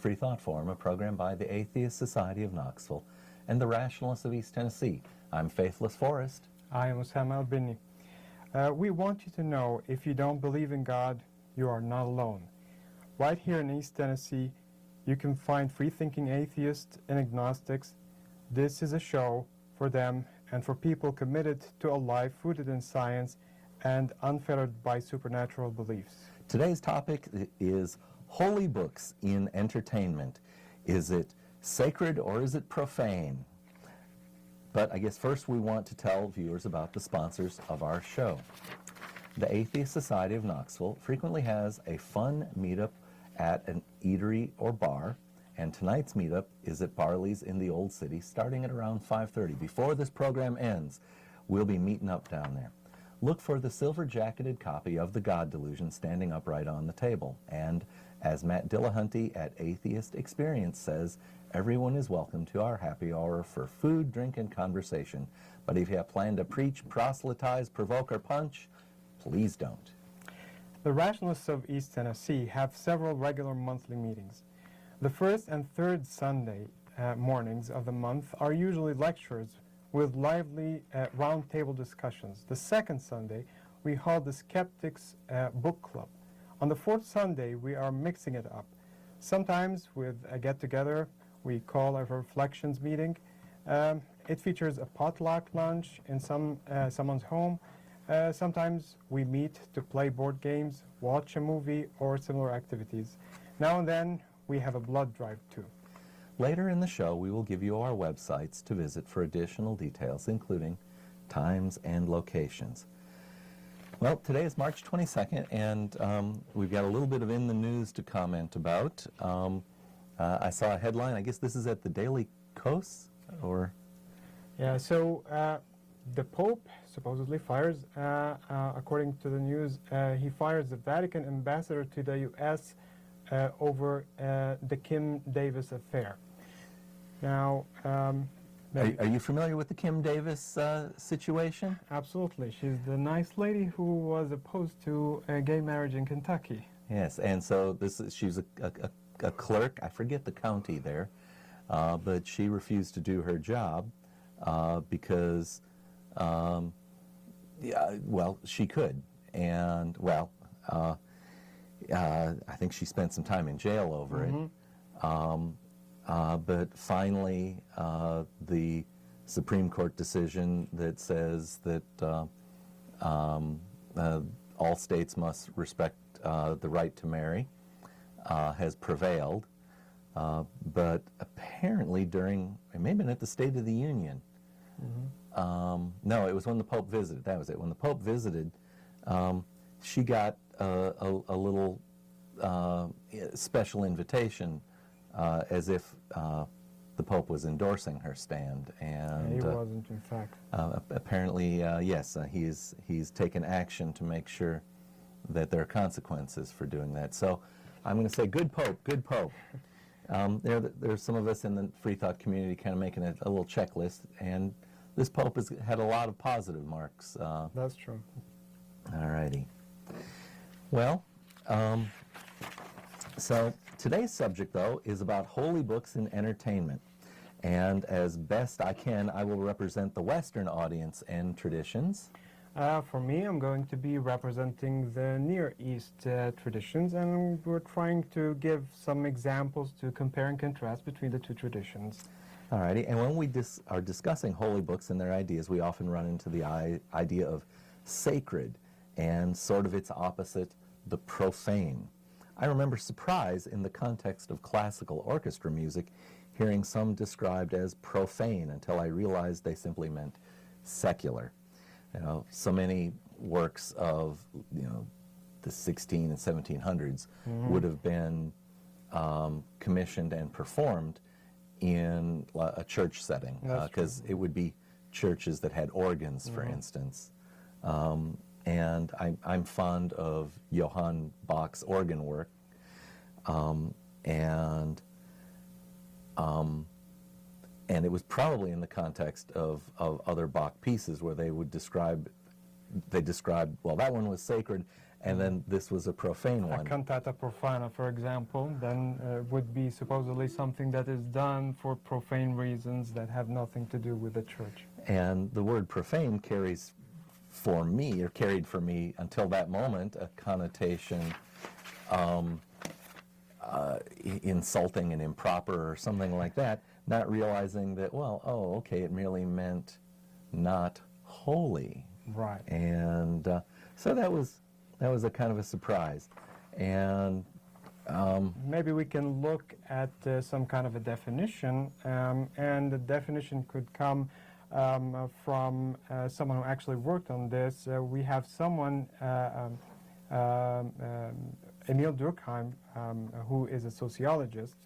Freethought Forum, a program by the Atheist Society of Knoxville and the Rationalists of East Tennessee. I'm Faithless Forrest. I am Osama Albini. We want you to know, if you don't believe in God, you are not alone. Right here in East Tennessee, you can find free-thinking atheists and agnostics. This is a show for them and for people committed to a life rooted in science and unfettered by supernatural beliefs. Today's topic is holy books in entertainment. Is it sacred or is it profane? But I guess first we want to tell viewers about the sponsors of our show. The Atheist Society of Knoxville frequently has a fun meetup at an eatery or bar, and tonight's meetup is at Barley's in the Old City starting at around 5:30. Before this program ends, we'll be meeting up down there. Look for the silver-jacketed copy of The God Delusion standing upright on the table. And as Matt Dillahunty at Atheist Experience says, everyone is welcome to our happy hour for food, drink, and conversation. But if you have planned to preach, proselytize, provoke, or punch, please don't. The Rationalists of East Tennessee have several regular monthly meetings. The first and third Sunday mornings of the month are usually lectures with lively roundtable discussions. The second Sunday, we hold the Skeptics Book Club. On the fourth Sunday, we are mixing it up. Sometimes with a get-together, we call a reflections meeting. It features a potluck lunch in someone's home. Sometimes we meet to play board games, watch a movie, or similar activities. Now and then, we have a blood drive too. Later in the show, we will give you our websites to visit for additional details, including times and locations. Well, today is March 22nd, and we've got a little bit of in the news to comment about. I saw a headline. I guess this is at the Daily Kos, or? Yeah, so the Pope supposedly fires, according to the news, he fires the Vatican ambassador to the U.S. Over the Kim Davis affair. Now, are you familiar with the Kim Davis situation? Absolutely. She's the nice lady who was opposed to gay marriage in Kentucky. Yes, and so she's a clerk. I forget the county there, but she refused to do her job because, well, she could, and I think she spent some time in jail over it. But finally, the Supreme Court decision that says that all states must respect the right to marry has prevailed. But apparently during, it may have been at the State of the Union. No, it was when the Pope visited. That was it. When the Pope visited, she got a little special invitation as if the Pope was endorsing her stand, and he wasn't, in fact. Apparently, yes, he's taken action to make sure that there are consequences for doing that. So, I'm going to say, good Pope, good Pope. There's some of us in the Freethought community kind of making a little checklist, and this Pope has had a lot of positive marks. That's true. All righty. Well, so today's subject, though, is about holy books in entertainment. And as best I can, I will represent the Western audience and traditions. For me, I'm going to be representing the Near East traditions, and we're trying to give some examples to compare and contrast between the two traditions. All righty. And when we are discussing holy books and their ideas, we often run into the idea of sacred and sort of its opposite, the profane. I remember surprise in the context of classical orchestra music, hearing some described as profane until I realized they simply meant secular. You know, so many works of, the 16 and 1700s would have been commissioned and performed in a church setting, because it would be churches that had organs, for instance. And I'm fond of Johann Bach's organ work, and it was probably in the context of other Bach pieces where they would describe they described, well, that one was sacred, and then this was a profane A one. cantata profana, for example, then would be supposedly something that is done for profane reasons that have nothing to do with the church. And the word profane carries for me, or carried for me until that moment, a connotation insulting and improper or something like that, not realizing that, well, oh, okay, it merely meant not holy. Right. And so that was a kind of a surprise. And maybe we can look at some kind of a definition, and the definition could come from someone who actually worked on this. We have someone, Emil Durkheim, who is a sociologist.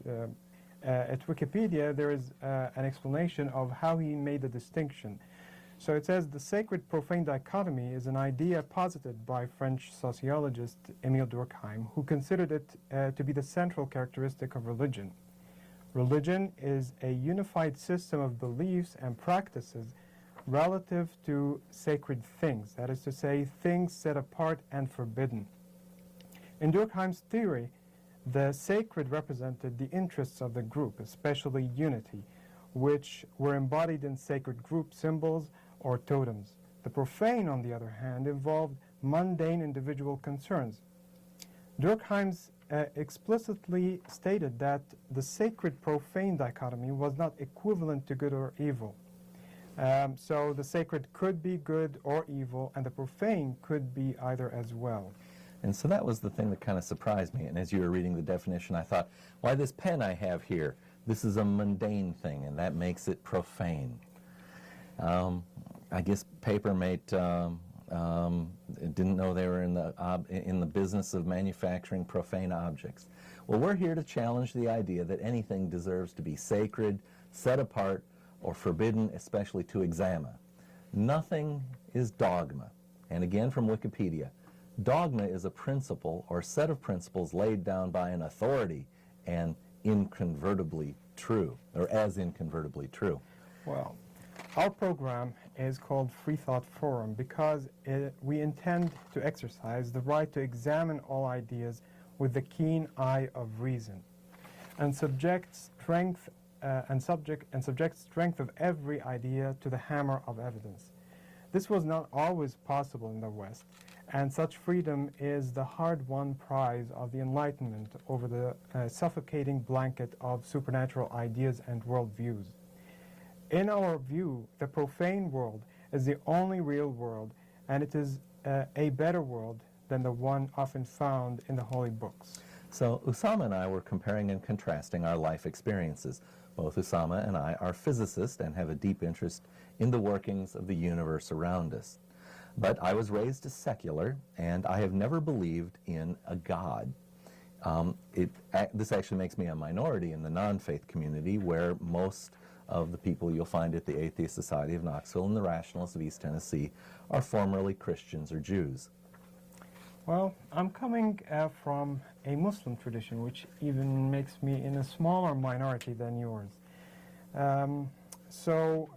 At Wikipedia, there is an explanation of how he made the distinction. So it says, the sacred-profane dichotomy is an idea posited by French sociologist Emile Durkheim, who considered it to be the central characteristic of religion. Religion is a unified system of beliefs and practices relative to sacred things, that is to say, things set apart and forbidden. In Durkheim's theory, the sacred represented the interests of the group, especially unity, which were embodied in sacred group symbols or totems. The profane, on the other hand, involved mundane individual concerns. Durkheim's explicitly stated that the sacred-profane dichotomy was not equivalent to good or evil. So the sacred could be good or evil, and the profane could be either as well. And so that was the thing that kind of surprised me. And as you were reading the definition, I thought, why, this pen I have here, this is a mundane thing, and that makes it profane. I guess Papermate didn't know they were in the business of manufacturing profane objects. Well, we're here to challenge the idea that anything deserves to be sacred, set apart, or forbidden, especially to examine. Nothing is dogma. And again from Wikipedia, dogma is a principle or set of principles laid down by an authority and incontrovertibly true, or as incontrovertibly true. Well, our program is called Freethought Forum because we intend to exercise the right to examine all ideas with the keen eye of reason, and subject strength of every idea to the hammer of evidence. This was not always possible in the West, and such freedom is the hard-won prize of the Enlightenment over the suffocating blanket of supernatural ideas and worldviews. In our view, the profane world is the only real world, and it is a better world than the one often found in the holy books. So Usama and I were comparing and contrasting our life experiences. Both Usama and I are physicists and have a deep interest in the workings of the universe around us. But I was raised as secular, and I have never believed in a God. This actually makes me a minority in the non-faith community, where most of the people you'll find at the Atheist Society of Knoxville and the Rationalists of East Tennessee are formerly Christians or Jews. Well, I'm coming from a Muslim tradition, which even makes me in a smaller minority than yours. So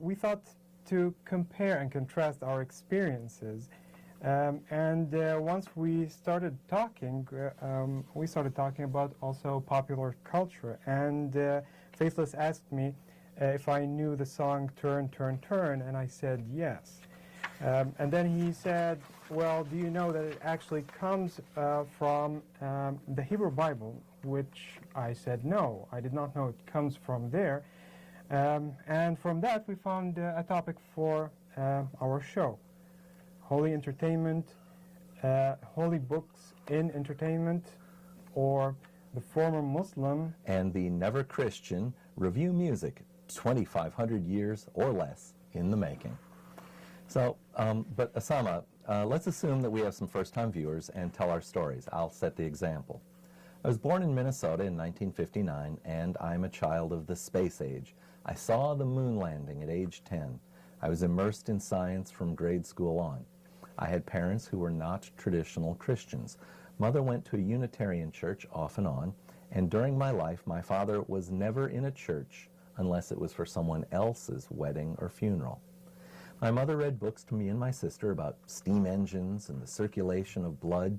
we thought to compare and contrast our experiences. And once we started talking about also popular culture. And Faithless asked me if I knew the song Turn, Turn, Turn, and I said yes. And then he said, well, do you know that it actually comes from the Hebrew Bible? Which I said no, I did not know it comes from there. And from that we found a topic for our show. Holy entertainment, holy books in entertainment, or the former Muslim and the never Christian review music, 2,500 years or less in the making. So, but Usama, let's assume that we have some first-time viewers and tell our stories. I'll set the example. I was born in Minnesota in 1959, and I'm a child of the space age. I saw the moon landing at age 10. I was immersed in science from grade school on. I had parents who were not traditional Christians. Mother went to a Unitarian church off and on, and during my life, my father was never in a church unless it was for someone else's wedding or funeral. My mother read books to me and my sister about steam engines and the circulation of blood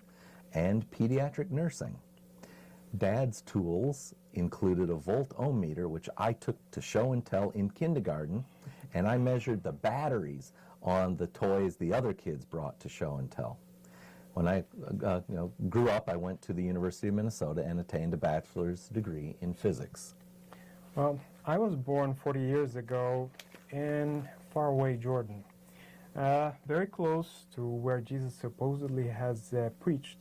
and pediatric nursing. Dad's tools included a volt-ohm-meter, which I took to show and tell in kindergarten, and I measured the batteries on the toys the other kids brought to show and tell. When I grew up, I went to the University of Minnesota and attained a bachelor's degree in physics. Well, I was born 40 years ago in faraway Jordan, very close to where Jesus supposedly has preached.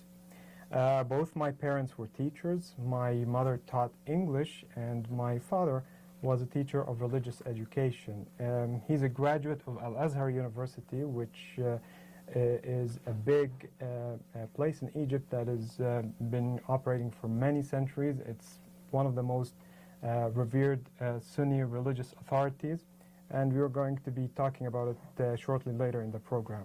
Both my parents were teachers. My mother taught English, and my father was a teacher of religious education. He's a graduate of Al-Azhar University, which is a big place in Egypt that has been operating for many centuries. It's one of the most revered Sunni religious authorities, and we're going to be talking about it shortly later in the program.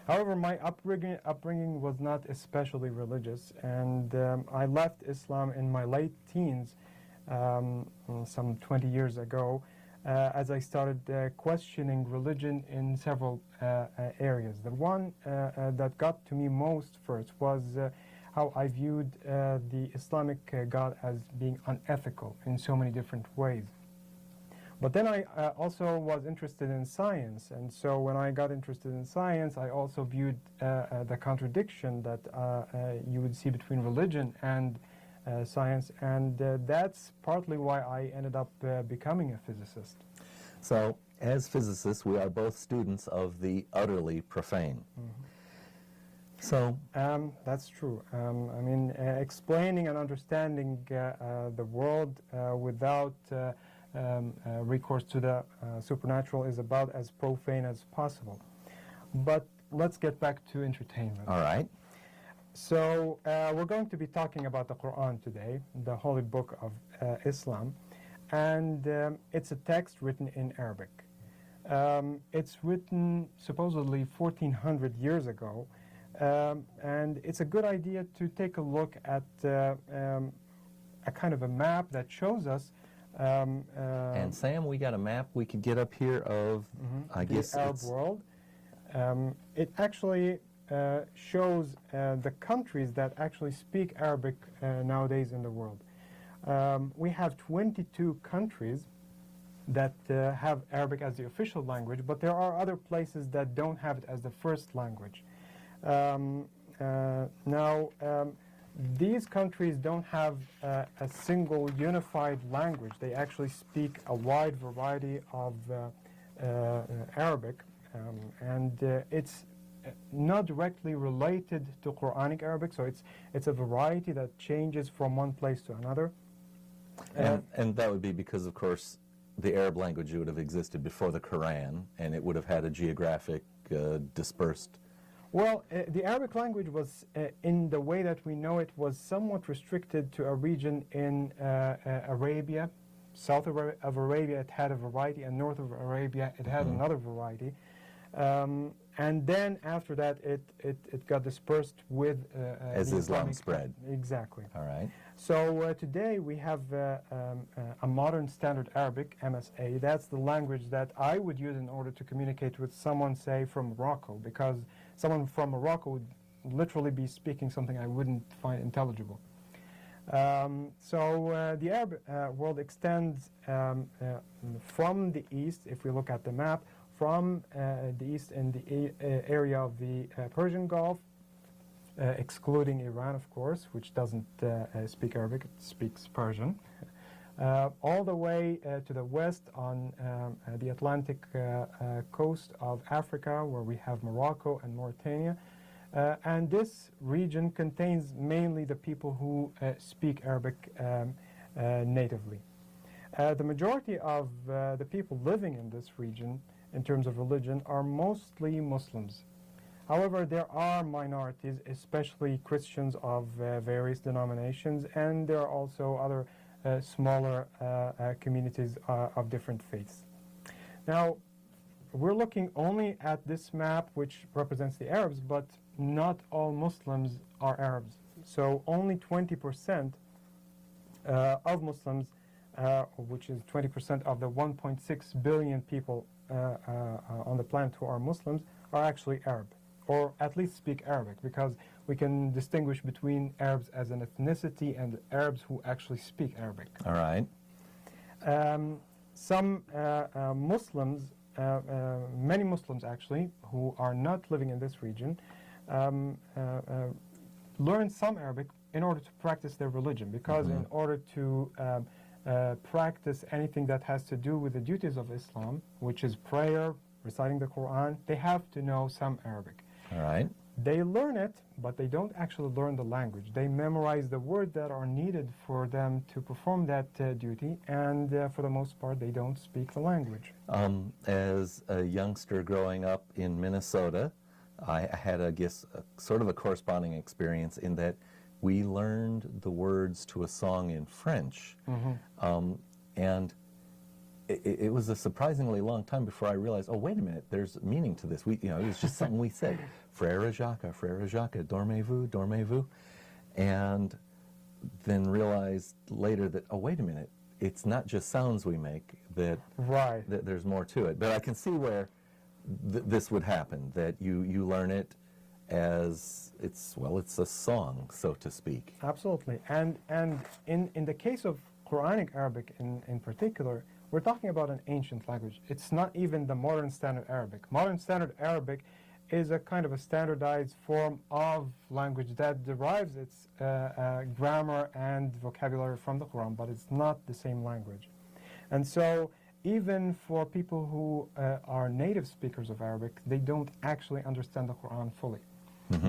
However, my upbringing was not especially religious, and I left Islam in my late teens, some 20 years ago, as I started questioning religion in several areas. The one that got to me most first was how I viewed the Islamic God as being unethical in so many different ways. But then I also was interested in science, and so when I got interested in science, I also viewed the contradiction that you would see between religion and science, and that's partly why I ended up becoming a physicist. So, as physicists, we are both students of the utterly profane. Mm-hmm. So, that's true. I mean, explaining and understanding the world without recourse to the supernatural is about as profane as possible. But let's get back to entertainment. all right. So we're going to be talking about the Quran today, the holy book of Islam, and it's a text written in Arabic. It's written supposedly 1400 years ago, and it's a good idea to take a look at a kind of a map that shows us And Sam, we got a map we could get up here of, I guess, the Arab world. It actually shows the countries that actually speak Arabic nowadays in the world. We have 22 countries that have Arabic as the official language, but there are other places that don't have it as the first language. These countries don't have a single unified language. They actually speak a wide variety of Arabic, and it's not directly related to Quranic Arabic, so it's a variety that changes from one place to another. And that would be because, of course, the Arab language would have existed before the Quran, and it would have had a geographic dispersed. Well, the Arabic language was, in the way that we know it, was somewhat restricted to a region in Arabia. South of Arabia, it had a variety, and north of Arabia, it had another variety. And then after that, it got dispersed with as Islam spread. Exactly. All right. So today we have a modern standard Arabic, MSA. That's the language that I would use in order to communicate with someone, say, from Morocco, because someone from Morocco would literally be speaking something I wouldn't find intelligible. The Arab world extends from the east, if we look at the map, from the east in the area of the Persian Gulf, excluding Iran, of course, which doesn't speak Arabic, it speaks Persian, all the way to the west on the Atlantic coast of Africa, where we have Morocco and Mauritania. And this region contains mainly the people who speak Arabic natively. The majority of the people living in this region, in terms of religion, are mostly Muslims. However, there are minorities, especially Christians of various denominations, and there are also other smaller communities of different faiths. Now, we're looking only at this map, which represents the Arabs, but not all Muslims are Arabs. So only 20% of Muslims which is 20% of the 1.6 billion people on the planet who are Muslims, are actually Arab, or at least speak Arabic, because we can distinguish between Arabs as an ethnicity and Arabs who actually speak Arabic. All right. Some Muslims, many Muslims actually, who are not living in this region, learn some Arabic in order to practice their religion, because in order to practice anything that has to do with the duties of Islam, which is prayer, reciting the Quran, they have to know some Arabic. All right. They learn it, but they don't actually learn the language. They memorize the words that are needed for them to perform that duty, and for the most part, they don't speak the language. As a youngster growing up in Minnesota, I had, I guess, sort of a corresponding experience in that we learned the words to a song in French, and it was a surprisingly long time before I realized, oh, wait a minute, there's meaning to this. It was just something we said, Frère Jacques, dormez-vous, dormez-vous, and then realized later that, oh, wait a minute, it's not just sounds we make, that, Right. that there's more to it. But I can see where this would happen, that you learn it as it's a song, so to speak. Absolutely. And in the case of Quranic Arabic in particular, we're talking about an ancient language. It's not even the modern standard Arabic. Modern standard Arabic is a kind of a standardized form of language that derives its grammar and vocabulary from the Quran, but it's not the same language. And so even for people who are native speakers of Arabic, they don't actually understand the Quran fully.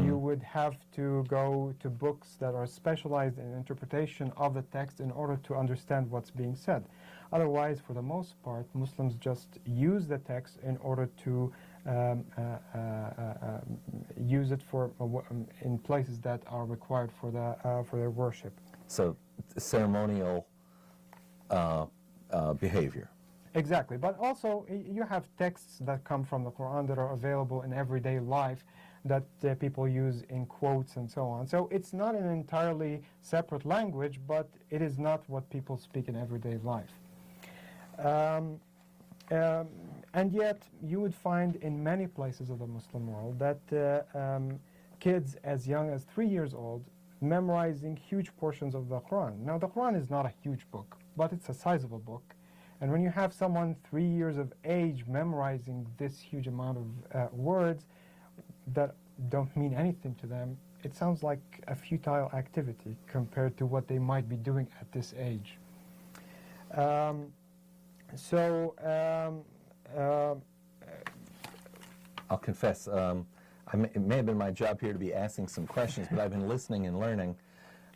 You would have to go to books that are specialized in interpretation of the text in order to understand what's being said. Otherwise, for the most part, Muslims just use the text in order to use it for in places that are required for their worship. So ceremonial behavior. Exactly, but also you have texts that come from the Quran that are available in everyday life that people use in quotes and so on. So it's not an entirely separate language, but it is not what people speak in everyday life. And yet you would find in many places of the Muslim world that kids as young as 3 years old memorizing huge portions of the Quran. Now the Quran is not a huge book, but it's a sizable book. And when you have someone 3 years of age memorizing this huge amount of words that don't mean anything to them, it sounds like a futile activity compared to what they might be doing at this age. I'll confess, it may have been my job here to be asking some questions, but I've been listening and learning.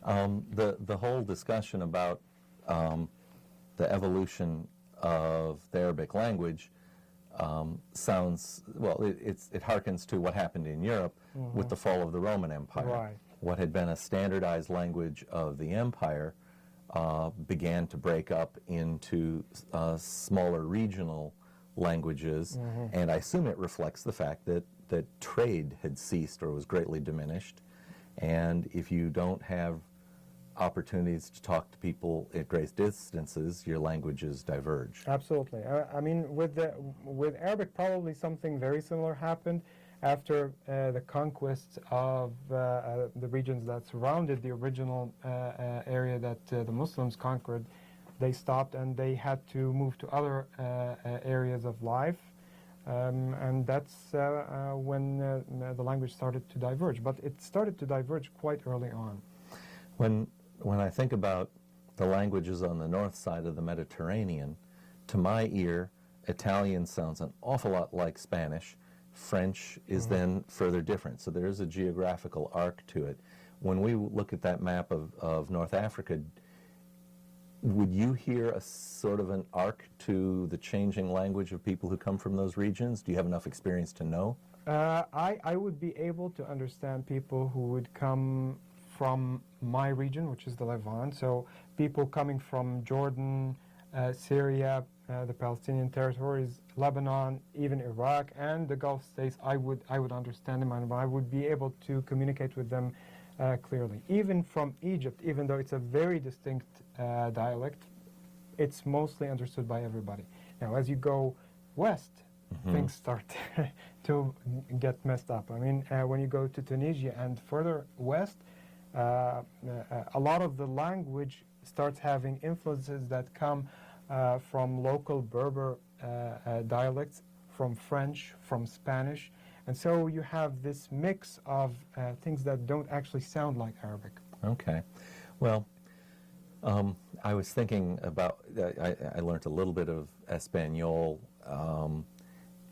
The whole discussion about the evolution of the Arabic language sounds, well, it harkens to what happened in Europe with the fall of the Roman Empire. Right. What had been a standardized language of the empire began to break up into smaller regional languages, and I assume it reflects the fact that trade had ceased or was greatly diminished, and if you don't have opportunities to talk to people at great distances, your languages diverge. Absolutely. I mean, with Arabic, probably something very similar happened after the conquest of the regions that surrounded the original area that the Muslims conquered. They stopped and they had to move to other areas of life, and that's when the language started to diverge. But it started to diverge quite early on. When I think about the languages on the north side of the Mediterranean, to my ear, Italian sounds an awful lot like Spanish. French is then further different, so there is a geographical arc to it. When we look at that map of North Africa, would you hear a sort of an arc to the changing language of people who come from those regions? Do you have enough experience to know? I would be able to understand people who would come from my region, which is the Levant, so people coming from Jordan, Syria, the Palestinian territories, Lebanon, even Iraq, and the Gulf states. I would understand them, and I would be able to communicate with them clearly. Even from Egypt, even though it's a very distinct dialect, it's mostly understood by everybody. Now, as you go west, things start to get messed up. I mean, when you go to Tunisia and further west, a lot of the language starts having influences that come from local Berber dialects, from French, from Spanish, and so you have this mix of things that don't actually sound like Arabic. Okay. Well, I was thinking about, I learned a little bit of Espanol,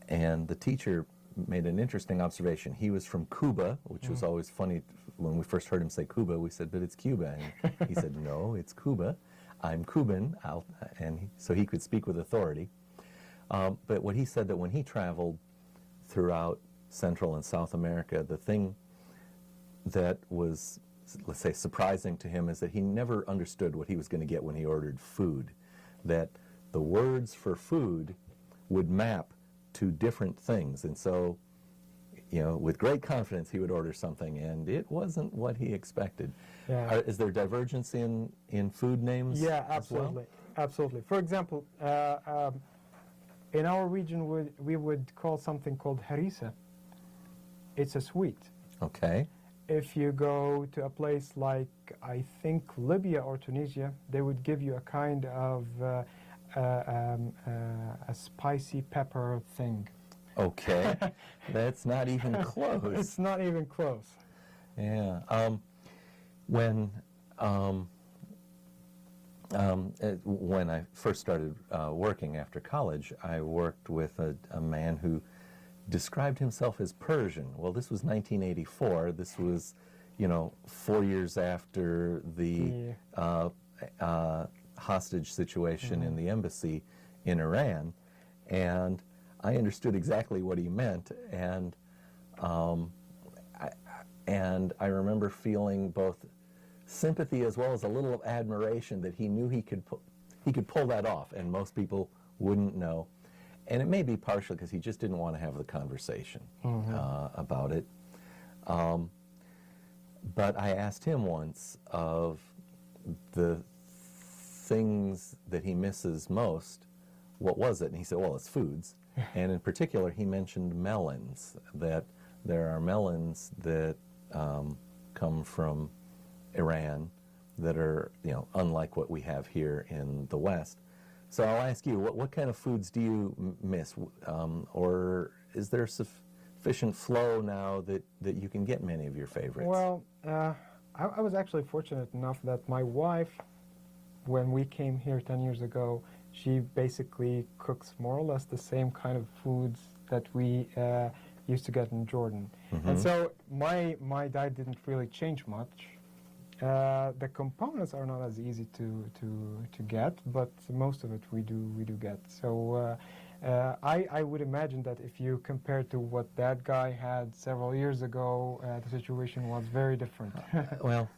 and the teacher made an interesting observation. He was from Cuba, which was always funny. When we first heard him say Cuba, we said, but it's Cuba. And he said, no, it's Cuba. I'm Cuban, so he could speak with authority. But what he said, that when he traveled throughout Central and South America, the thing that was, let's say, surprising to him is that he never understood what he was going to get when he ordered food. That the words for food would map to different things. And so, with great confidence, he would order something, and it wasn't what he expected. Yeah. Is there divergence in food names? Yeah, as well? absolutely. Absolutely. For example, in our region, we would call something called harissa. It's a sweet. Okay. If you go to a place like, I think, Libya or Tunisia, they would give you a kind of a spicy pepper thing. Okay. That's not even close. It's not even close. Yeah. When I first started working after college, I worked with a man who described himself as Persian. Well, this was 1984. This was, 4 years after the hostage situation in the embassy in Iran, and I understood exactly what he meant, and I remember feeling both sympathy as well as a little admiration that he knew he could pull that off, and most people wouldn't know. And it may be partially because he just didn't want to have the conversation about it. But I asked him once of the things that he misses most, what was it? And he said, well, it's foods. And in particular, he mentioned melons, that there are melons that come from Iran that are, unlike what we have here in the West. So I'll ask you, what kind of foods do you miss? Or is there sufficient flow now that you can get many of your favorites? Well, I was actually fortunate enough that my wife, when we came here 10 years ago, she basically cooks more or less the same kind of foods that we used to get in Jordan. And so my diet didn't really change much. The components are not as easy to get, but most of it we do get. So I would imagine that if you compare to what that guy had several years ago, the situation was very different. Well,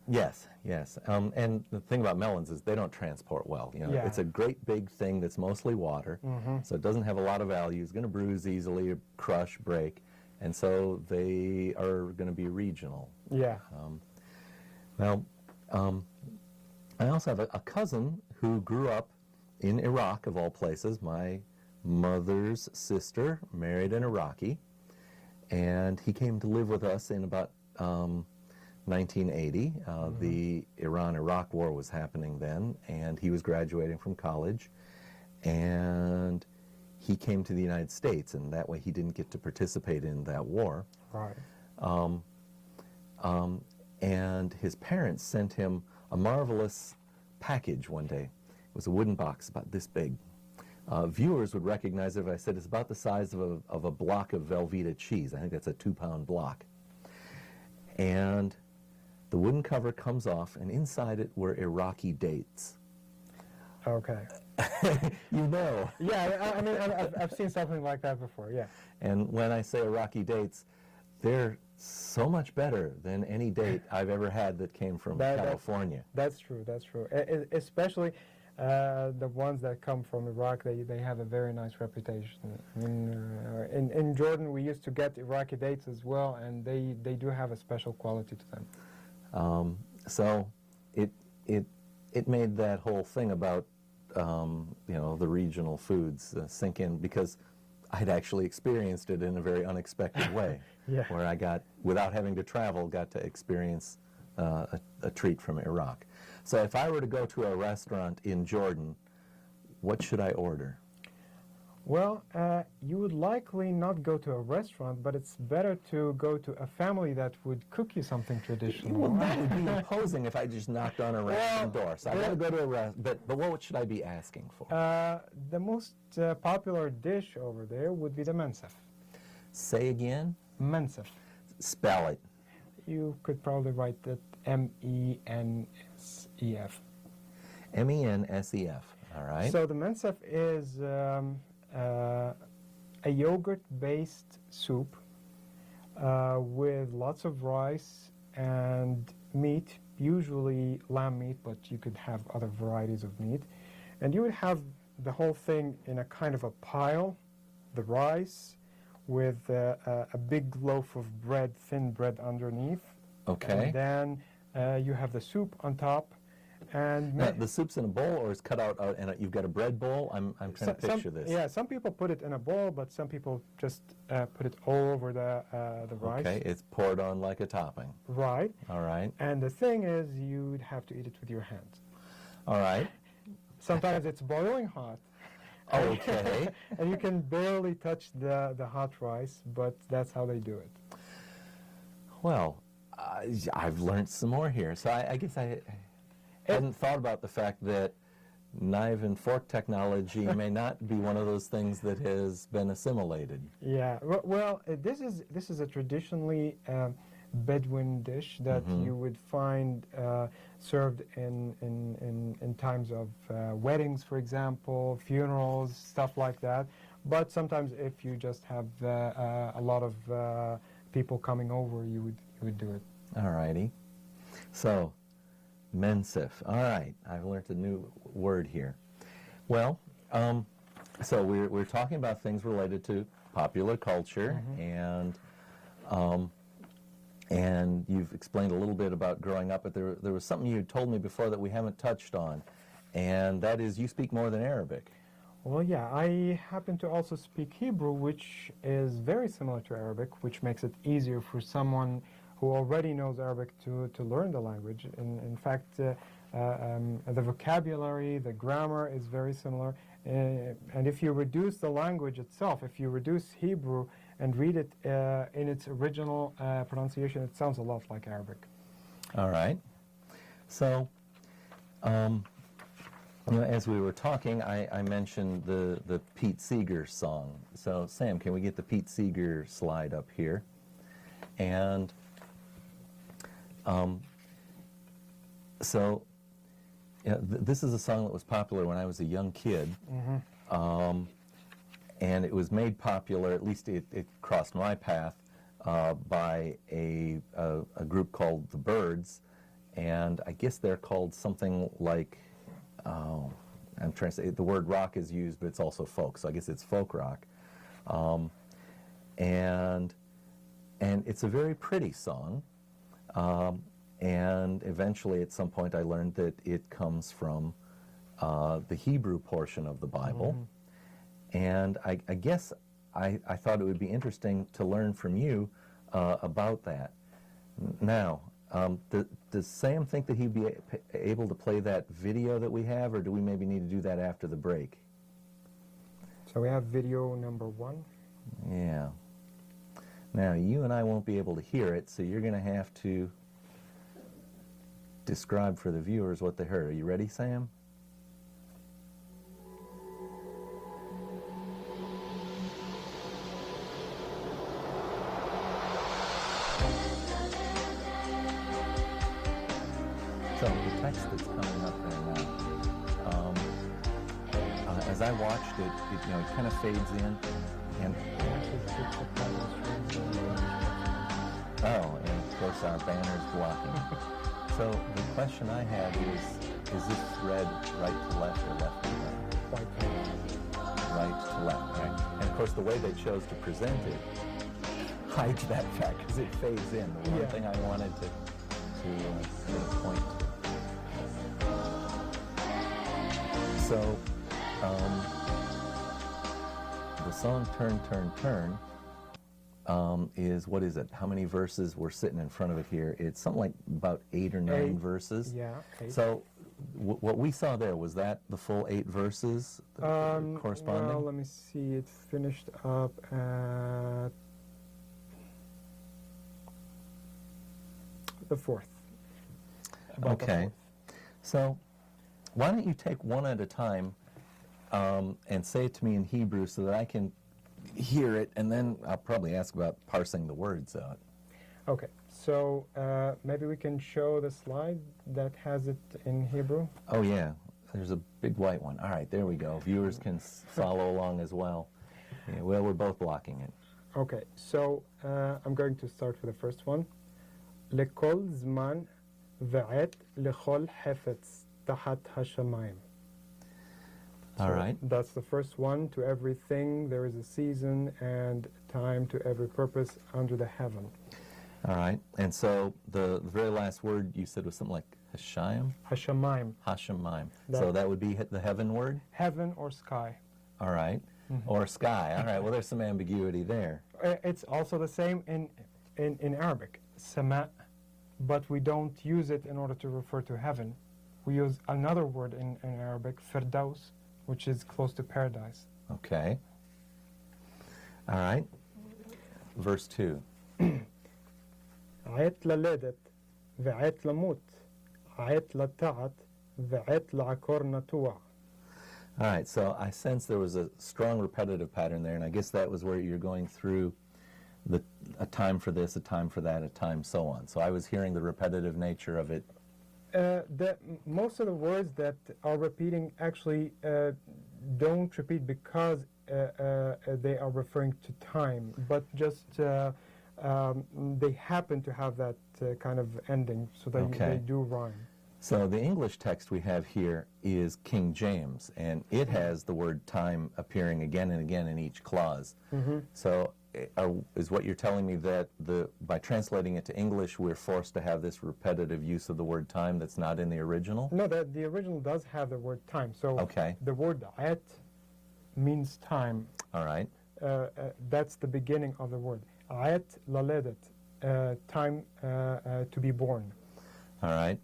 yes. And the thing about melons is they don't transport well. It's a great big thing that's mostly water, so it doesn't have a lot of value. It's going to bruise easily, crush, break, and so they are going to be regional. Yeah. Well, I also have a cousin who grew up in Iraq, of all places. My mother's sister married an Iraqi, and he came to live with us in about 1980. The Iran-Iraq war was happening then, and he was graduating from college, and he came to the United States, and that way he didn't get to participate in that war. Right. And his parents sent him a marvelous package one day. It was a wooden box about this big. Viewers would recognize it if I said it's about the size of a block of Velveeta cheese. I think that's a 2-pound block. And the wooden cover comes off, and inside it were Iraqi dates. Okay. Yeah, I mean, I've seen something like that before, yeah. And when I say Iraqi dates, they're so much better than any date I've ever had that came from California. That's true. Especially the ones that come from Iraq, they have a very nice reputation. I mean, in Jordan, we used to get Iraqi dates as well, and they do have a special quality to them. So it made that whole thing about the regional foods sink in, because I'd actually experienced it in a very unexpected way, Yeah. where I got, without having to travel, got to experience a treat from Iraq. So if I were to go to a restaurant in Jordan, what should I order? Well, you would likely not go to a restaurant, but it's better to go to a family that would cook you something traditional. Well, that would be imposing if I just knocked on a random door. So I got to go to a restaurant, but what should I be asking for? The most popular dish over there would be the mensef. Say again? Mensef. Spell it. You could probably write that Mensef. Mensef, all right. So the mensef is a yogurt-based soup with lots of rice and meat, usually lamb meat, but you could have other varieties of meat. And you would have the whole thing in a kind of a pile, the rice, with a big loaf of bread, thin bread underneath. Okay. And then you have the soup on top. And Now, the soup's in a bowl, or is cut out, and you've got a bread bowl? I'm trying to picture this. Yeah, some people put it in a bowl, but some people just put it all over the rice. Okay, it's poured on like a topping. Right. All right. And the thing is, you'd have to eat it with your hands. All right. Sometimes it's boiling hot. Okay. And you can barely touch the hot rice, but that's how they do it. Well, I've learned some more here. So I guess I hadn't thought about the fact that knife and fork technology may not be one of those things that has been assimilated. Yeah. Well, this is a traditionally Bedouin dish that you would find served in times of weddings, for example, funerals, stuff like that. But sometimes if you just have a lot of people coming over, you would do it. All righty. So, mensef. All right. I've learned a new word here. Well, so we're talking about things related to popular culture, and you've explained a little bit about growing up, but there was something you told me before that we haven't touched on, and that is you speak more than Arabic. Well, yeah, I happen to also speak Hebrew, which is very similar to Arabic, which makes it easier for someone who already knows Arabic to learn the language. In fact, the vocabulary, the grammar is very similar. And if you reduce the language itself, if you reduce Hebrew and read it in its original pronunciation, it sounds a lot like Arabic. All right. So, as we were talking, I mentioned the Pete Seeger song. So, Sam, can we get the Pete Seeger slide up here? And this is a song that was popular when I was a young kid. And it was made popular, at least it crossed my path, by a group called the Byrds. And I guess they're called something like, I'm trying to say, the word rock is used, but it's also folk, so I guess it's folk rock. And it's a very pretty song. And eventually, at some point, I learned that it comes from the Hebrew portion of the Bible. And I guess I thought it would be interesting to learn from you about that. Now, does Sam think that he'd be able to play that video that we have, or do we maybe need to do that after the break? So we have video number 1. Yeah. Now, you and I won't be able to hear it, so you're going to have to describe for the viewers what they heard. Are you ready, Sam? So the text that's coming up there now, as I watched it, it kind of fades in, and and of course our banner's blocking. So the question I have is this read right to left or left to right? Right to left. Right to left, right? And of course the way they chose to present it hides that fact because it fades in. The one thing I wanted to point to. So, the song Turn, Turn, Turn is, what is it? How many verses we're sitting in front of it here? It's something like about 8 or 9 8, verses. Yeah, 8. So, what we saw there, was that the full 8 verses corresponding? Well, let me see. It finished up at the 4th. About the Okay. 4th. So, why don't you take one at a time and say it to me in Hebrew so that I can hear it, and then I'll probably ask about parsing the words out. Okay, so maybe we can show the slide that has it in Hebrew. Oh, yeah. There's a big white one. All right, there we go. Viewers can follow along as well. Yeah, well, we're both blocking it. Okay, so I'm going to start with the first one. لكل زمان وعد لكل حفظ تحت هالشمايم. All right. That's the first one. To everything there is a season and time to every purpose under the heaven. All right. And so the very last word you said was something like Hashayim? Hashamayim. Hashemayim. So that would be the heaven word? Heaven or sky. All right. Or sky. All right. Well, there's some ambiguity there. It's also the same in Arabic, sama, but we don't use it in order to refer to heaven. We use another word in Arabic, firdaus, which is close to paradise. Okay. All right. Verse 2. عيت للدت وعيت لموت عيت لتعت وعيت لعكور نتوع. All right, so I sense there was a strong repetitive pattern there, and I guess that was where you're going through a time for this, a time for that, a time so on. So I was hearing the repetitive nature of it. Most of the words that are repeating actually don't repeat because they are referring to time, but just they happen to have that kind of ending, so that they do rhyme. So the English text we have here is King James, and it has the word time appearing again and again in each clause. So is what you're telling me that by translating it to English, we're forced to have this repetitive use of the word time that's not in the original? No, the original does have the word time. So the word ayat means time. All right. That's the beginning of the word. Ayat laledet, time to be born. All right.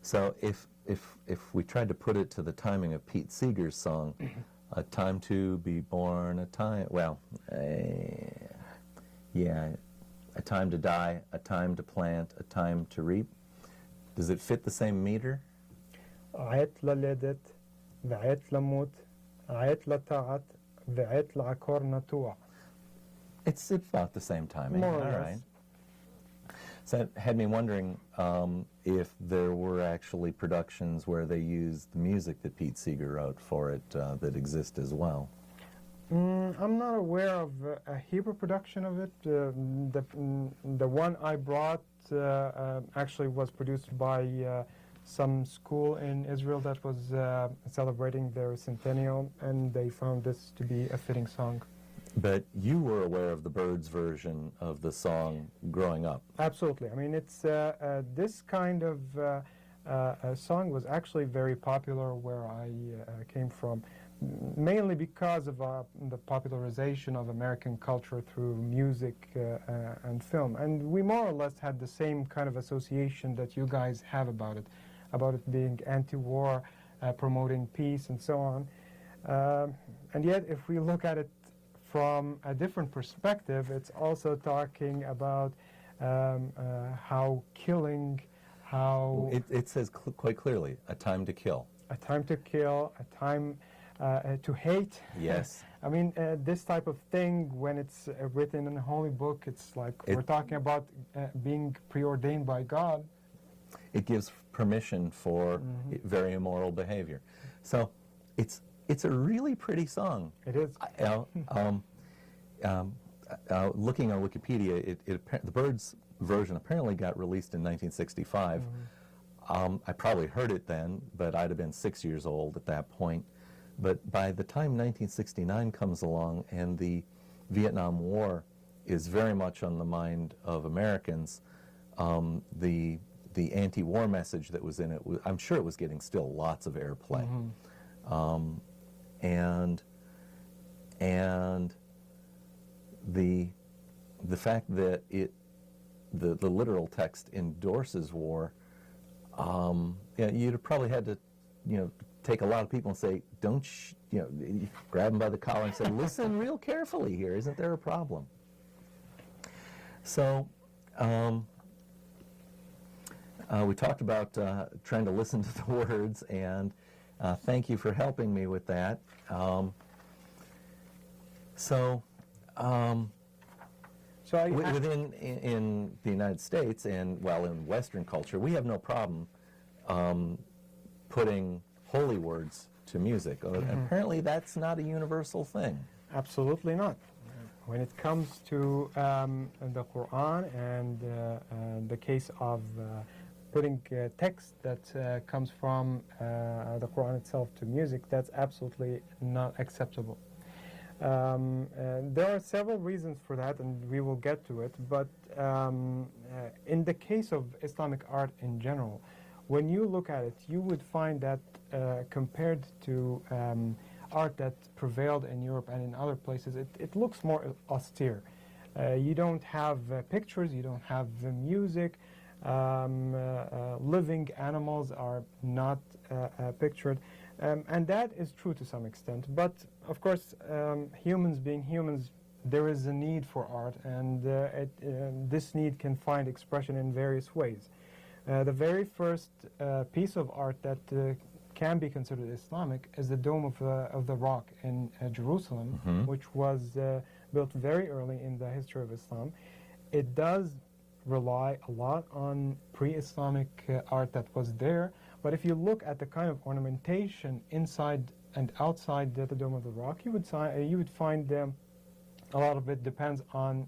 So if we tried to put it to the timing of Pete Seeger's song, a time to be born, a time, well, yeah, a time to die, a time to plant, a time to reap. Does it fit the same meter? عيت للدت وعيت لموت عيت لتعت وعيت لعكور نتوع. It's about the same timing. More or All less. right. So it had me wondering if there were actually productions where they used the music that Pete Seeger wrote for it that exist as well. I'm not aware of a Hebrew production of it. The one I brought actually was produced by some school in Israel that was celebrating their centennial, and they found this to be a fitting song. But you were aware of the Byrds version of the song growing up. Absolutely. I mean, it's this kind of song was actually very popular where I came from, mainly because of the popularization of American culture through music and film. And we more or less had the same kind of association that you guys have about it being anti-war, promoting peace, and so on. And yet, if we look at it from a different perspective, it's also talking about how killing, how... It says quite clearly, a time to kill. A time to kill, a time to hate. Yes. I mean, this type of thing, when it's written in a holy book, it's like we're talking about being preordained by God. It gives permission for very immoral behavior. So it's a really pretty song. It is. Looking on Wikipedia, the Byrds version apparently got released in 1965. I probably heard it then, but I'd have been 6 years old at that point. But by the time 1969 comes along and the Vietnam War is very much on the mind of Americans, the anti-war message that was in it, I'm sure it was getting still lots of airplay. and the fact that the literal text endorses war, you'd have probably had to, take a lot of people and say, don't, you grab them by the collar and say, listen real carefully here, isn't there a problem? So, we talked about trying to listen to the words, and thank you for helping me with that. Within in the United States and, well, in Western culture, we have no problem putting holy words to music. Apparently that's not a universal thing. Absolutely not. When it comes to the Quran and the case of putting text that comes from the Quran itself to music, that's absolutely not acceptable. There are several reasons for that, and we will get to it, but in the case of Islamic art in general, when you look at it, you would find that compared to art that prevailed in Europe and in other places, it looks more austere. You don't have pictures, you don't have music, living animals are not pictured. And that is true to some extent, but of course, humans being humans, there is a need for art, and this need can find expression in various ways. The very first piece of art that can be considered Islamic is the Dome of the Rock in Jerusalem, which was built very early in the history of Islam. It does rely a lot on pre-Islamic art that was there. But if you look at the kind of ornamentation inside and outside the Dome of the Rock, you would find a lot of it depends on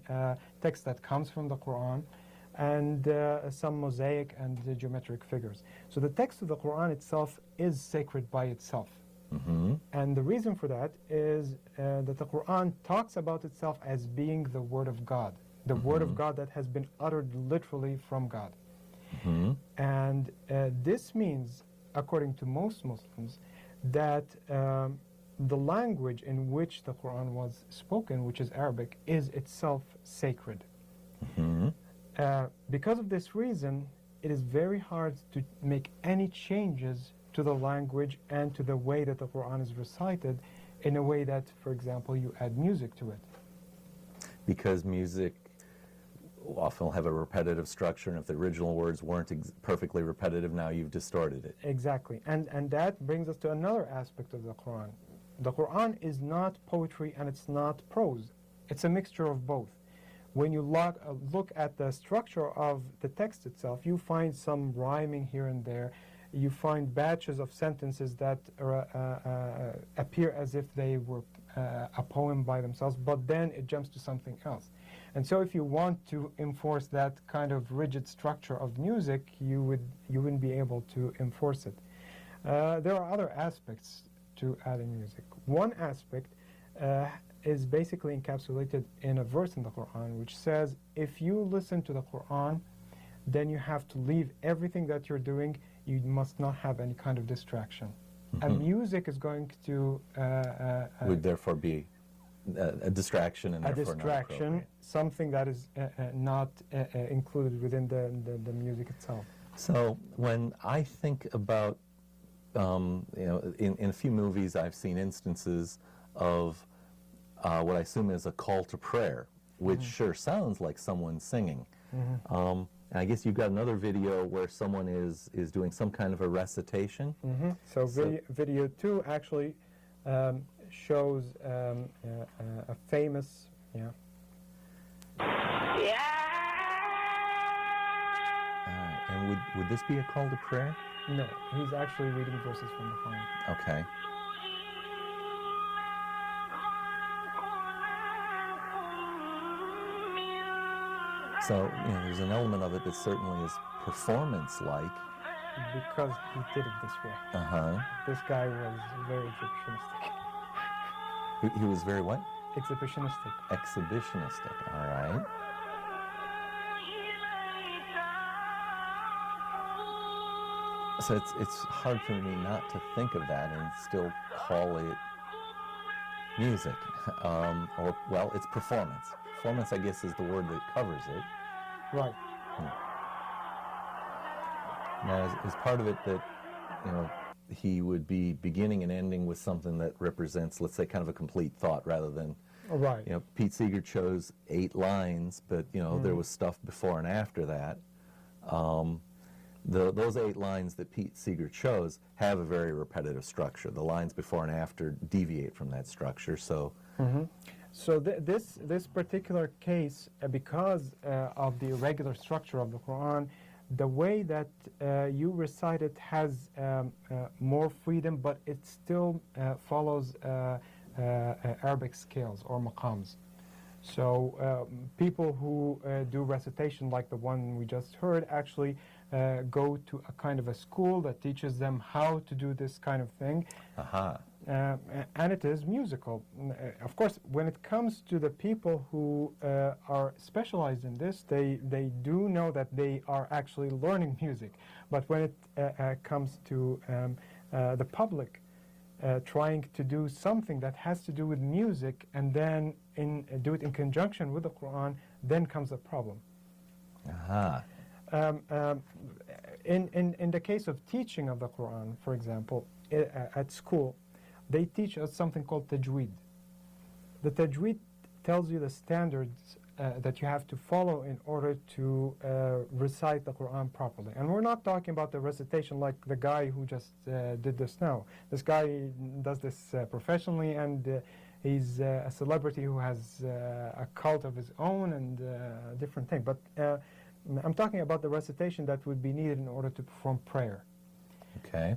text that comes from the Quran and some mosaic and geometric figures. So the text of the Quran itself is sacred by itself. And the reason for that is that the Quran talks about itself as being the Word of God, the Word of God that has been uttered literally from God. And this means, according to most Muslims, that the language in which the Quran was spoken, which is Arabic, is itself sacred. Because of this reason, it is very hard to make any changes to the language and to the way that the Quran is recited in a way that, for example, you add music to it. Because music often will have a repetitive structure, and if the original words weren't perfectly repetitive, now you've distorted it. Exactly. And that brings us to another aspect of the Quran. The Quran is not poetry and it's not prose. It's a mixture of both. When you look at the structure of the text itself, you find some rhyming here and there. You find batches of sentences that appear as if they were a poem by themselves, but then it jumps to something else. And so if you want to enforce that kind of rigid structure of music, you wouldn't be able to enforce it. There are other aspects to adding music. One aspect is basically encapsulated in a verse in the Quran, which says, if you listen to the Quran, then you have to leave everything that you're doing. You must not have any kind of distraction. And music is going to... would therefore be a distraction, and therefore not something that is not included within the music itself. So when I think about, in a few movies I've seen instances of what I assume is a call to prayer, which sure sounds like someone singing. And I guess you've got another video where someone is doing some kind of a recitation. So video 2 actually shows a famous, and would this be a call to prayer? No, he's actually reading verses from the Quran. Okay. So, there's an element of it that certainly is performance-like. Because he did it this way. This guy was very exhibitionistic. He was very what? Exhibitionistic. Exhibitionistic, all right. So it's hard for me not to think of that and still call it music. Or, well, it's performance. Performance, I guess, is the word that covers it. Right. Now, is part of it that, he would be beginning and ending with something that represents, let's say, kind of a complete thought rather than, Right. Pete Seeger chose 8 lines, but, there was stuff before and after that. Those 8 lines that Pete Seeger chose have a very repetitive structure. The lines before and after deviate from that structure, so... So this particular case, because of the irregular structure of the Quran, the way that you recite it has more freedom, but it still follows Arabic scales or maqams. So people who do recitation like the one we just heard actually go to a kind of a school that teaches them how to do this kind of thing. And it is musical. Of course, when it comes to the people who are specialized in this, they do know that they are actually learning music. But when it comes to the public trying to do something that has to do with music and then do it in conjunction with the Quran, then comes a problem. In the case of teaching of the Quran, for example, at school, they teach us something called tajweed. The tajweed tells you the standards that you have to follow in order to recite the Quran properly. And we're not talking about the recitation like the guy who just did this now. This guy does this professionally, and he's a celebrity who has a cult of his own and a different thing. But I'm talking about the recitation that would be needed in order to perform prayer. Okay.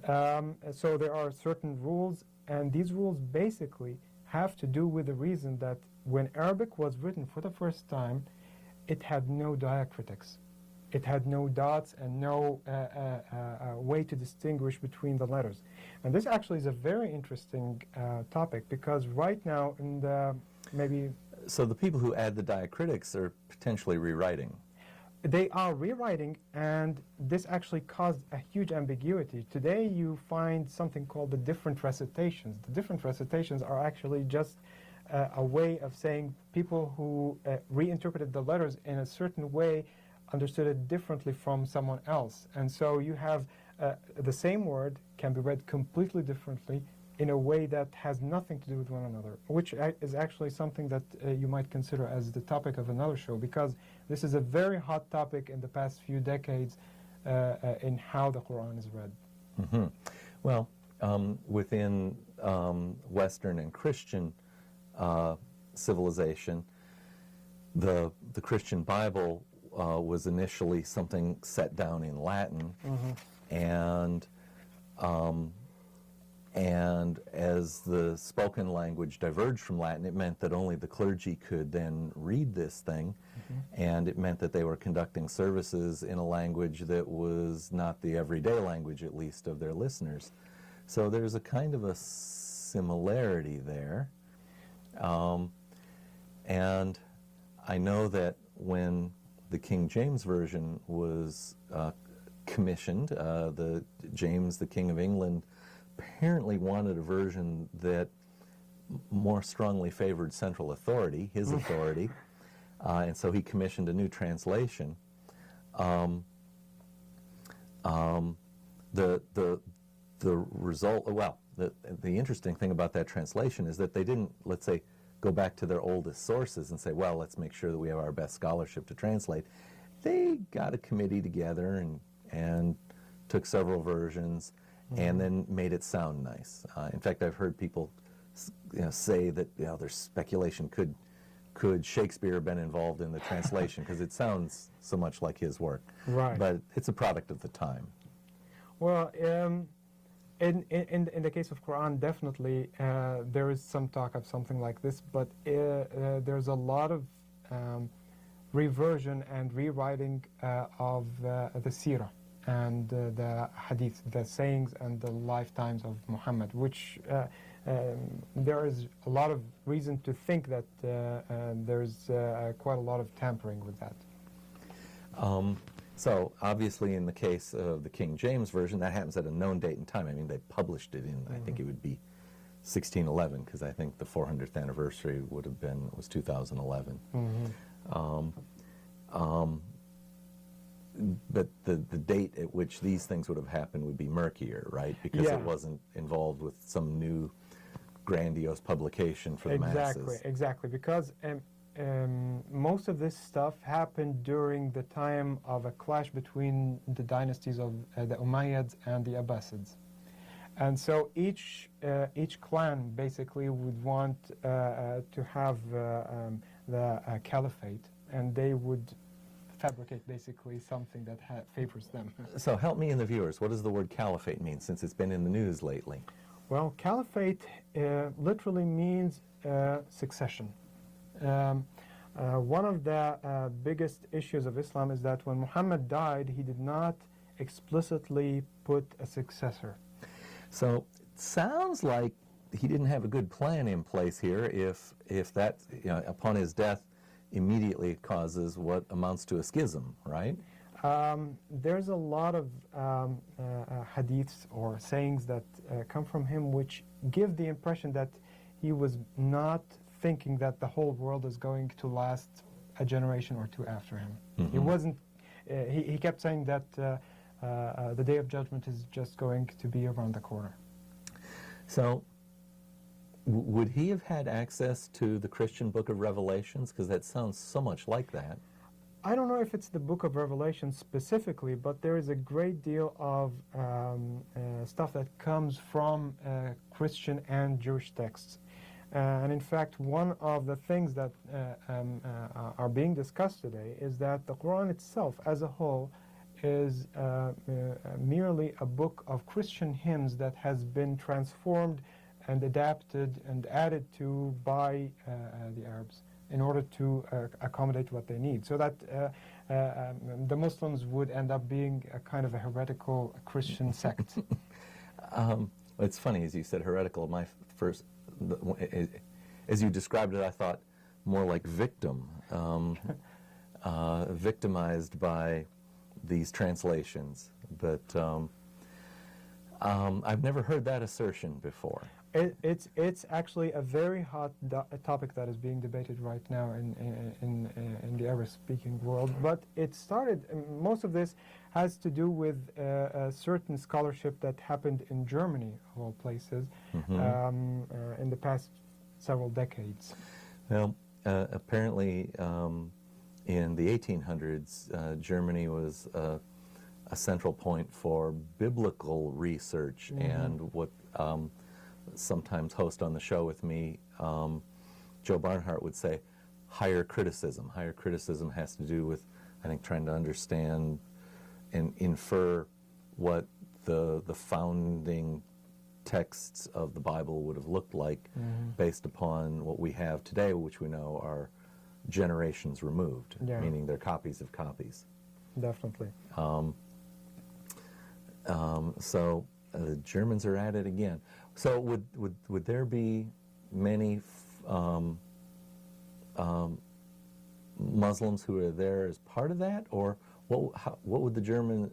So there are certain rules, and these rules basically have to do with the reason that when Arabic was written for the first time, it had no diacritics. It had no dots and no way to distinguish between the letters. And this actually is a very interesting topic, because right now in the maybe... So the people who add the diacritics are potentially rewriting. They are rewriting, and this actually caused a huge ambiguity. Today you find something called the different recitations. The different recitations are actually just a way of saying people who reinterpreted the letters in a certain way understood it differently from someone else. And so you have the same word can be read completely differently in a way that has nothing to do with one another, which is actually something that you might consider as the topic of another show, because this is a very hot topic in the past few decades in how the Quran is read. Mm-hmm. Well, within Western and Christian civilization, the Christian Bible was initially something set down in Latin, and as the spoken language diverged from Latin, it meant that only the clergy could then read this thing, and it meant that they were conducting services in a language that was not the everyday language, at least, of their listeners. So there's a kind of a similarity there. And I know that when the King James Version was commissioned, James, the King of England, apparently wanted a version that more strongly favored central authority, his authority, and so he commissioned a new translation. The result, well, the interesting thing about that translation is that they didn't, let's say, go back to their oldest sources and say, well, let's make sure that we have our best scholarship to translate. They got a committee together and took several versions and then made it sound nice. In fact, I've heard people say that there's speculation, could Shakespeare have been involved in the translation, because it sounds so much like his work. Right. But it's a product of the time. Well, in the case of Quran, definitely there is some talk of something like this, but there's a lot of reversion and rewriting of the seerah and the hadith, the sayings and the lifetimes of Muhammad, which there is a lot of reason to think that there's quite a lot of tampering with that. So obviously in the case of the King James Version, that happens at a known date and time. I mean, they published it in, I think it would be 1611, because I think the 400th anniversary was 2011. But the date at which these things would have happened would be murkier, right? Because Yeah. it wasn't involved with some new grandiose publication for the masses. Exactly, because most of this stuff happened during the time of a clash between the dynasties of the Umayyads and the Abbasids. And so each clan basically would want to have the caliphate, and they would fabricate basically something that favors them. So help me and the viewers, what does the word caliphate mean, since it's been in the news lately? Well, caliphate literally means succession. One of the biggest issues of Islam is that when Muhammad died, he did not explicitly put a successor. So it sounds like he didn't have a good plan in place here if that, upon his death, immediately causes what amounts to a schism, right? There's a lot of hadiths or sayings that come from him which give the impression that he was not thinking that the whole world is going to last a generation or two after him. He wasn't. He kept saying that the Day of Judgment is just going to be around the corner. So would he have had access to the Christian Book of Revelations? Because that sounds so much like that. I don't know if it's the Book of Revelation specifically, but there is a great deal of stuff that comes from Christian and Jewish texts. And in fact, one of the things that are being discussed today is that the Quran itself as a whole is merely a book of Christian hymns that has been transformed and adapted and added to by the Arabs in order to accommodate what they need, so that the Muslims would end up being a kind of a heretical Christian sect. It's funny, as you said, heretical. My first, as you described it, I thought more like victim, victimized by these translations. But I've never heard that assertion before. It's actually a very hot topic that is being debated right now in the Arabic-speaking world. But it started. Most of this has to do with a certain scholarship that happened in Germany, of all places, in the past several decades. Well, apparently, in the 1800s, Germany was a central point for biblical research, and what sometimes host on the show with me, Joe Barnhart, would say higher criticism. Higher criticism has to do with, I think, trying to understand and infer what the founding texts of the Bible would have looked like based upon what we have today, which we know are generations removed, meaning they're copies of copies. Definitely. So the Germans are at it again. So would there be many Muslims who are there as part of that, or what would the German,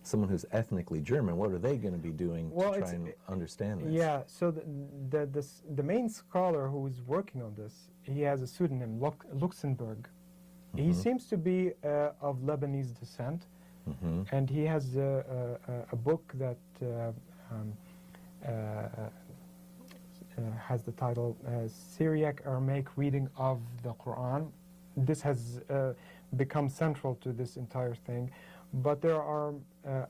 someone who's ethnically German, what are they going to be doing to try and understand this? Yeah. So the main scholar who is working on this, he has a pseudonym, Luxemburg. He seems to be of Lebanese descent. And he has a book that has the title Syriac Aramaic Reading of the Quran. This has become central to this entire thing. But there are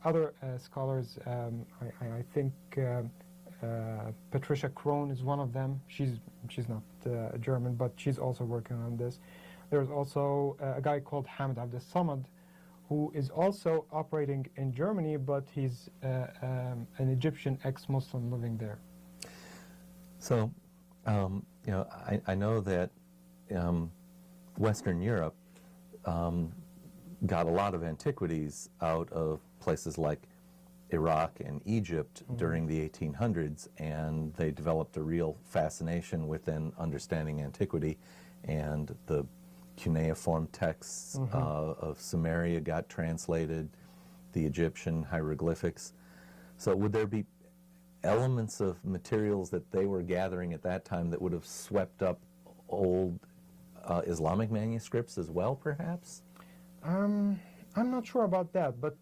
other scholars. I think Patricia Krohn is one of them. She's not German, but she's also working on this. There's also a guy called Hamid Abdel Samad, who is also operating in Germany, but he's an Egyptian ex-Muslim living there. So, I know that Western Europe got a lot of antiquities out of places like Iraq and Egypt during the 1800s, and they developed a real fascination with then understanding antiquity and the cuneiform texts of Sumeria got translated, the Egyptian hieroglyphics. So would there be elements of materials that they were gathering at that time that would have swept up old Islamic manuscripts as well, perhaps? I'm not sure about that, but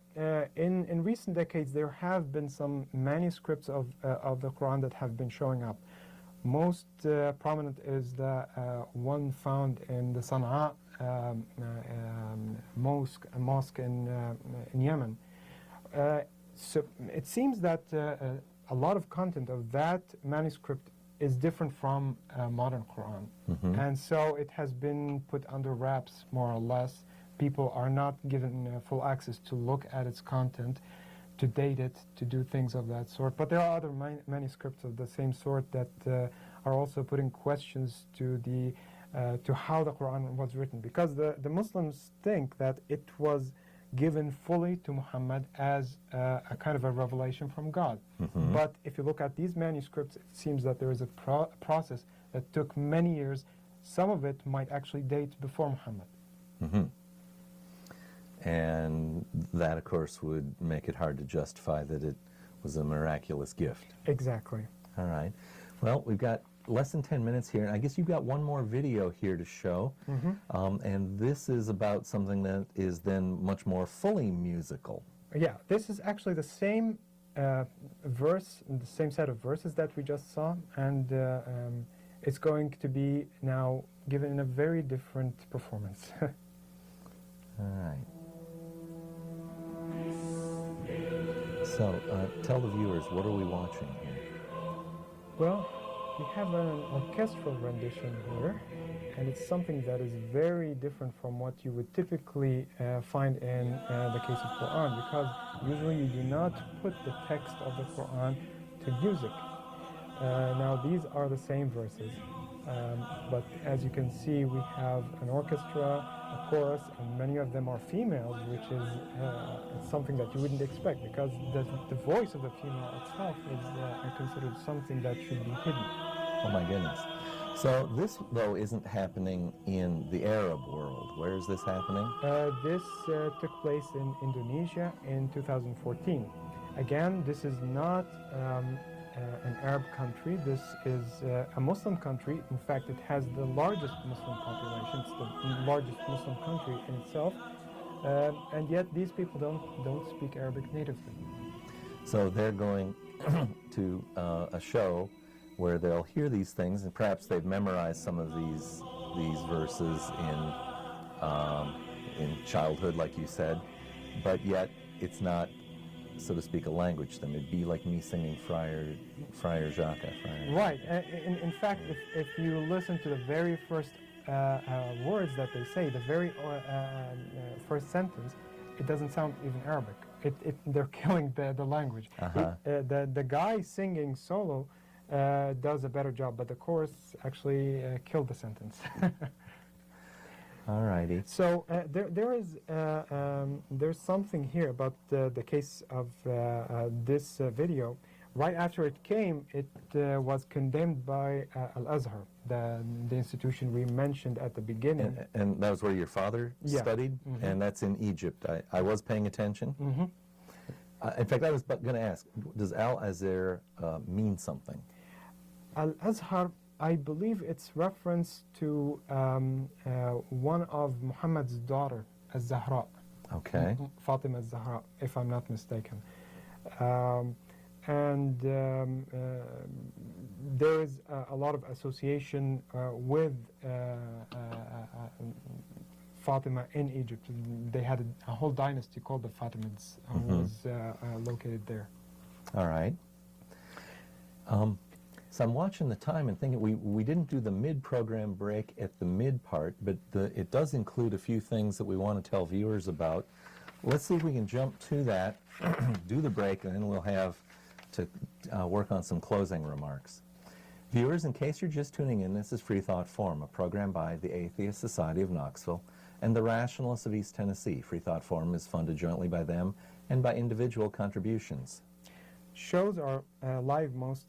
in recent decades there have been some manuscripts of the Quran that have been showing up. Most prominent is the one found in the Sana'a mosque in Yemen. So it seems that a lot of content of that manuscript is different from modern Quran. And so it has been put under wraps, more or less. People are not given full access to look at its content, to date it, to do things of that sort. But there are other manuscripts of the same sort that are also putting questions to how the Quran was written, because the Muslims think that it was given fully to Muhammad as a kind of a revelation from God. But if you look at these manuscripts, it seems that there is a process that took many years. Some of it might actually date before Muhammad. And that, of course, would make it hard to justify that it was a miraculous gift. Exactly. All right. Well, we've got less than 10 minutes here, and I guess you've got one more video here to show. And this is about something that is then much more fully musical. Yeah, this is actually the same verse, the same set of verses that we just saw, and it's going to be now given in a very different performance. All right. So, tell the viewers, what are we watching here? Well, we have an orchestral rendition here, and it's something that is very different from what you would typically find in the case of Quran, because usually you do not put the text of the Quran to music. Now, these are the same verses, but as you can see, we have an orchestra, a chorus, and many of them are females, which is something that you wouldn't expect, because the voice of the female itself is considered something that should be hidden. Oh my goodness. So this, though, isn't happening in the Arab world. Where is this happening? This took place in Indonesia in 2014. Again, this is not an Arab country. This is a Muslim country. In fact, it has the largest Muslim population. It's the largest Muslim country in itself. And yet these people don't speak Arabic natively. So they're going to a show where they'll hear these things, and perhaps they've memorized some of these verses in childhood, like you said, but yet it's not, so to speak, a language to them. It'd be like me singing Friar Jacques. Right. In fact, if you listen to the very first words that they say, the very first sentence, it doesn't sound even Arabic. They're killing the language. The guy singing solo does a better job, but the chorus actually killed the sentence. All righty. So there's something here about the case of this video. Right after it came, it was condemned by Al-Azhar, the institution we mentioned at the beginning. And that was where your father studied, and that's in Egypt. I was paying attention. In fact, I was going to ask, does Al-Azhar mean something? Al-Azhar, I believe it's reference to one of Muhammad's daughter, Az-Zahra. Okay. Fatima Az-Zahra, if I'm not mistaken. There is a lot of association with Fatima in Egypt. They had a whole dynasty called the Fatimids who was located there. All right. So I'm watching the time and thinking we didn't do the mid-program break at the mid part, but it does include a few things that we want to tell viewers about. Let's see if we can jump to that, do the break, and then we'll have to work on some closing remarks. Viewers, in case you're just tuning in, this is Freethought Forum, a program by the Atheist Society of Knoxville and the Rationalists of East Tennessee. Freethought Forum is funded jointly by them and by individual contributions. Shows are live most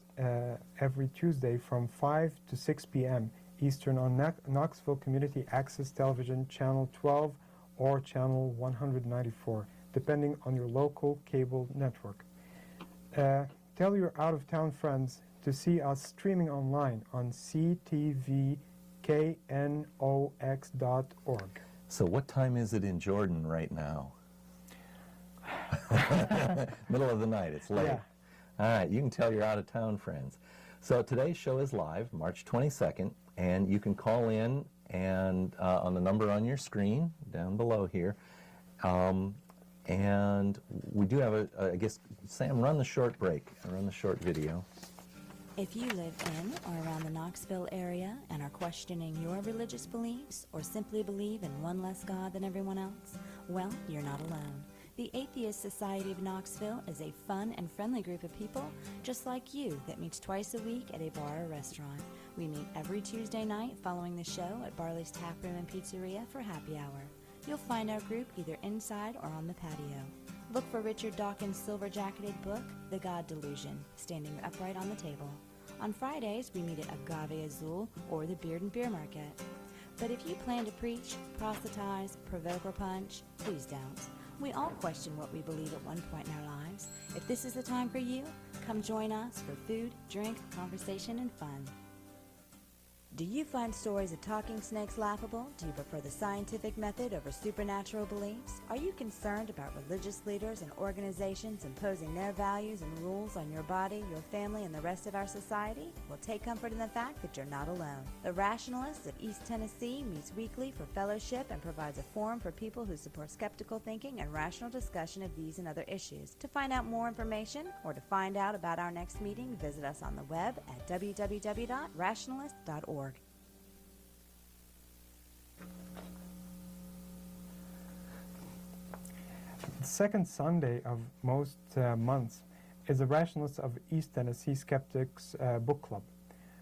every Tuesday from 5 to 6 p.m. Eastern on Knoxville Community Access Television, Channel 12 or Channel 194, depending on your local cable network. Tell your out-of-town friends to see us streaming online on ctvknox.org. So what time is it in Jordan right now? Middle of the night, it's late. Yeah. All right, you can tell your out-of-town friends. So today's show is live, March 22nd, and you can call in and on the number on your screen down below here. And we do have I guess, Sam, run the short break, run the short video. If you live in or around the Knoxville area and are questioning your religious beliefs or simply believe in one less God than everyone else, well, you're not alone. The Atheist Society of Knoxville is a fun and friendly group of people just like you that meets twice a week at a bar or restaurant. We meet every Tuesday night following the show at Barley's Tap Room and Pizzeria for happy hour. You'll find our group either inside or on the patio. Look for Richard Dawkins' silver-jacketed book, The God Delusion, standing upright on the table. On Fridays, we meet at Agave Azul or the Beard and Beer Market. But if you plan to preach, proselytize, provoke, or punch, please don't. We all question what we believe at one point in our lives. If this is the time for you, come join us for food, drink, conversation, and fun. Do you find stories of talking snakes laughable? Do you prefer the scientific method over supernatural beliefs? Are you concerned about religious leaders and organizations imposing their values and rules on your body, your family, and the rest of our society? Well, take comfort in the fact that you're not alone. The Rationalists of East Tennessee meets weekly for fellowship and provides a forum for people who support skeptical thinking and rational discussion of these and other issues. To find out more information or to find out about our next meeting, visit us on the web at www.rationalist.org. The second Sunday of most months is the Rationalists of East Tennessee Skeptics Book Club.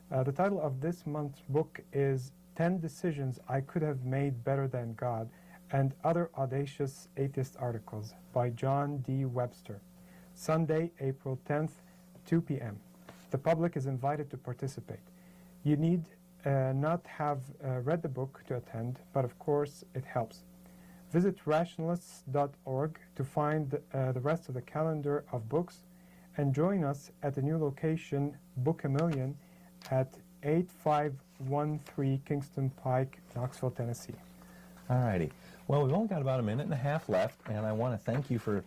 The title of this month's book is 10 Decisions I Could Have Made Better Than God and Other Audacious Atheist Articles by John D. Webster. Sunday, April 10th, 2 p.m. The public is invited to participate. You need not have read the book to attend, but of course it helps. Visit rationalists.org to find the rest of the calendar of books and join us at the new location, Book a Million, at 8513 Kingston Pike, Knoxville, Tennessee. All righty. Well, we've only got about a minute and a half left, and I want to thank you for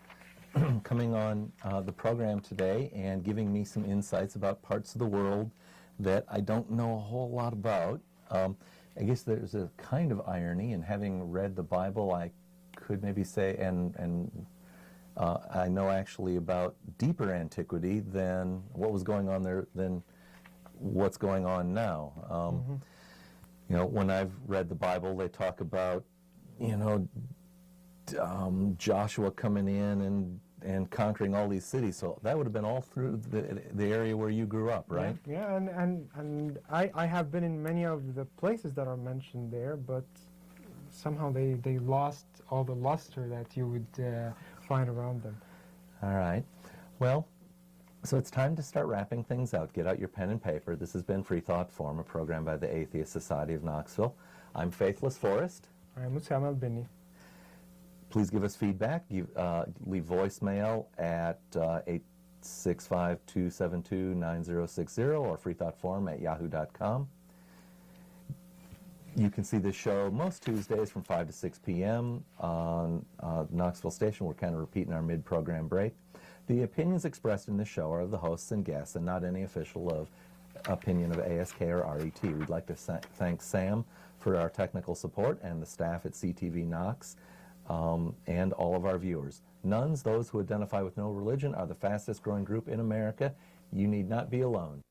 coming on the program today and giving me some insights about parts of the world that I don't know a whole lot about. I guess there's a kind of irony in having read the Bible. I could maybe say, and I know actually about deeper antiquity than what was going on there than what's going on now. You know, when I've read the Bible, they talk about, you know, Joshua coming in and conquering all these cities. So that would have been all through the area where you grew up, right? Yeah, and I have been in many of the places that are mentioned there, but somehow they lost all the luster that you would find around them. All right. Well, so it's time to start wrapping things out. Get out your pen and paper. This has been Freethought Forum, a program by the Atheist Society of Knoxville. I'm Faithless Forrest. I'm Usama Al-Bini. Please give us feedback. Leave voicemail at 865-272-9060 or freethoughtforum@yahoo.com. You can see this show most Tuesdays from 5 to 6 p.m. on Knoxville Station. We're kind of repeating our mid-program break. The opinions expressed in this show are of the hosts and guests and not any official opinion of ASK or RET. We'd like to thank Sam for our technical support and the staff at CTV Knox. And all of our viewers. Nuns, those who identify with no religion, are the fastest growing group in America. You need not be alone.